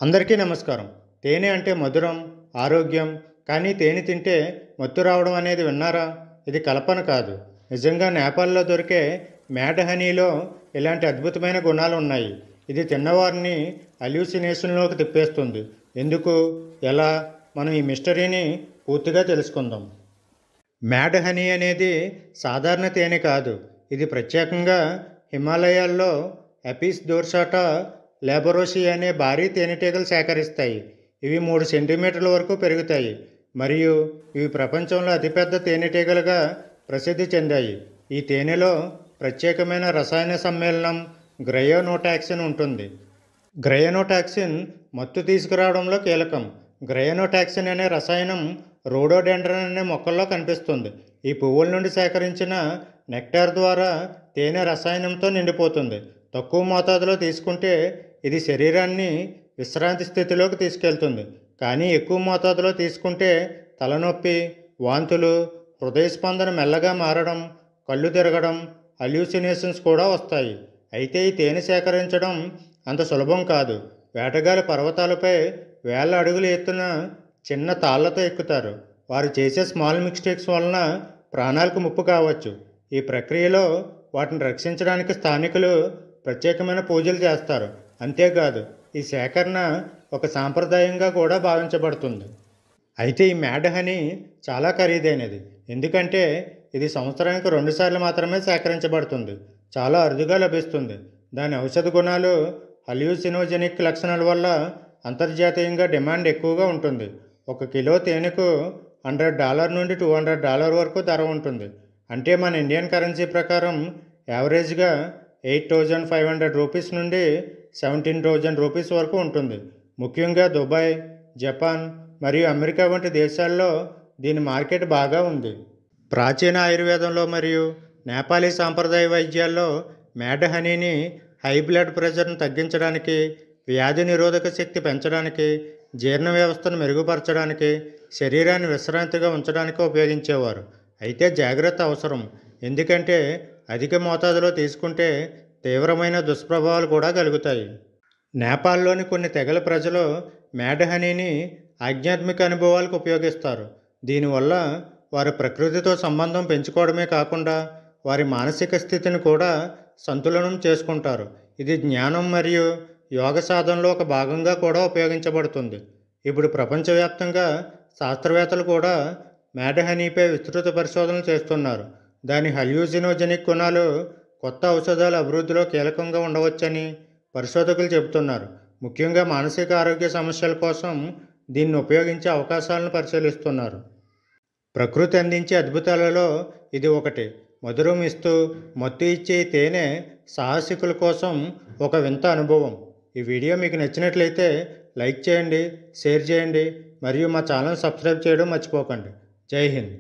అందరికీ నమస్కారం. తేనె అంటే మధురం, ఆరోగ్యం. కానీ తేనె తింటే మత్తు రావడం అనేది విన్నారా? ఇది కల్పన కాదు. నిజంగా నేపాల్లో దొరికే మ్యాడ్ హనీలో ఇలాంటి అద్భుతమైన గుణాలు ఉన్నాయి. ఇది తిన్నవారిని అల్యూసినేషన్లోకి తిప్పేస్తుంది. ఎందుకు? ఎలా? మనం ఈ మిస్టరీని పూర్తిగా తెలుసుకుందాం. మ్యాడ్ హనీ అనేది సాధారణ తేనె కాదు. ఇది ప్రత్యేకంగా హిమాలయాల్లో అపిస్ డోర్సాటా లాబరోసి అనే భారీ తేనెటీగలు సేకరిస్తాయి. ఇవి 3 సెంటీమీటర్ల వరకు పెరుగుతాయి మరియు ఇవి ప్రపంచంలో అతిపెద్ద తేనెటీగలుగా ప్రసిద్ధి చెందాయి. ఈ తేనెలో ప్రత్యేకమైన రసాయన సమ్మేళనం గ్రయోనోటాక్సిన్ ఉంటుంది. గ్రయోనోటాక్సిన్ మత్తు తీసుకురావడంలో కీలకం. గ్రయోనోటాక్సిన్ అనే రసాయనం రోడోడెండ్రన్ అనే మొక్కల్లో కనిపిస్తుంది. ఈ పువ్వుల నుండి సేకరించిన నెక్టార్ ద్వారా తేనె రసాయనంతో నిండిపోతుంది. తక్కువ మోతాదులో తీసుకుంటే ఇది శరీరాన్ని విశ్రాంతి స్థితిలోకి తీసుకెళ్తుంది. కానీ ఎక్కువ మోతాదులో తీసుకుంటే తలనొప్పి, వాంతులు, హృదయ స్పందన మెల్లగా మారడం, కళ్ళు తిరగడం, అల్యూసినేషన్స్ కూడా వస్తాయి. అయితే ఈ తేనె సేకరించడం అంత సులభం కాదు. వేటగాలి పర్వతాలపై వేల అడుగులు ఎత్తున చిన్న తాళ్లతో ఎక్కుతారు. వారు చేసే స్మాల్ మిస్టేక్స్ వలన ప్రాణాలకు ముప్పు కావచ్చు. ఈ ప్రక్రియలో వాటిని రక్షించడానికి స్థానికులు ప్రత్యేకమైన పూజలు చేస్తారు. అంతేకాదు ఈ సేకరణ ఒక సాంప్రదాయంగా కూడా భావించబడుతుంది. అయితే ఈ మ్యాడ్ హనీ చాలా ఖరీదైనది. ఎందుకంటే ఇది సంవత్సరానికి 2 సార్లు మాత్రమే సేకరించబడుతుంది. చాలా అరుదుగా లభిస్తుంది. దాని ఔషధ గుణాలు, హల్యూసినోజెనిక్ లక్షణాల వల్ల అంతర్జాతీయంగా డిమాండ్ ఎక్కువగా ఉంటుంది. 1 కిలో తేనెకు $100 నుండి $200 వరకు ధర ఉంటుంది. అంటే మన ఇండియన్ కరెన్సీ ప్రకారం యావరేజ్గా 8,500 రూపీస్ నుండి 17,000 రూపీస్ వరకు ఉంటుంది. ముఖ్యంగా దుబాయ్, జపాన్ మరియు అమెరికా వంటి దేశాల్లో దీని మార్కెట్ బాగా ఉంది. ప్రాచీన ఆయుర్వేదంలో మరియు నేపాలీ సాంప్రదాయ వైద్యాల్లో మ్యాడ్ హనీని హై బ్లడ్ ప్రెషర్ను తగ్గించడానికి, వ్యాధి నిరోధక శక్తి పెంచడానికి, జీర్ణ వ్యవస్థను మెరుగుపరచడానికి, శరీరాన్ని విశ్రాంతిగా ఉంచడానికి ఉపయోగించేవారు. అయితే జాగ్రత్త అవసరం. ఎందుకంటే అధిక మోతాదులో తీసుకుంటే తీవ్రమైన దుష్ప్రభావాలు కూడా కలుగుతాయి. నేపాల్లోని కొన్ని తెగల ప్రజలు మ్యాడ్ హనీని ఆధ్యాత్మిక అనుభవాలకు ఉపయోగిస్తారు. దీనివల్ల వారు ప్రకృతితో సంబంధం పెంచుకోవడమే కాకుండా వారి మానసిక స్థితిని కూడా సంతులనం చేసుకుంటారు. ఇది జ్ఞానం మరియు యోగ సాధనలో ఒక భాగంగా కూడా ఉపయోగించబడుతుంది. ఇప్పుడు ప్రపంచవ్యాప్తంగా శాస్త్రవేత్తలు కూడా మ్యాడ్ హనీపై విస్తృత పరిశోధనలు చేస్తున్నారు. దాని హల్యూసినోజెనిక్ గుణాలు కొత్త ఔషధాల అభివృద్ధిలో కీలకంగా ఉండవచ్చని పరిశోధకులు చెబుతున్నారు. ముఖ్యంగా మానసిక ఆరోగ్య సమస్యల కోసం దీన్ని ఉపయోగించే అవకాశాలను పరిశీలిస్తున్నారు. ప్రకృతి అందించే అద్భుతాలలో ఇది ఒకటి. మధురం ఇస్తూ మత్తు ఇచ్చే ఈ తేనె సాహసికుల కోసం ఒక వింత అనుభవం. ఈ వీడియో మీకు నచ్చినట్లయితే లైక్ చేయండి, షేర్ చేయండి మరియు మా ఛానల్ సబ్స్క్రైబ్ చేయడం మర్చిపోకండి. జై హింద్.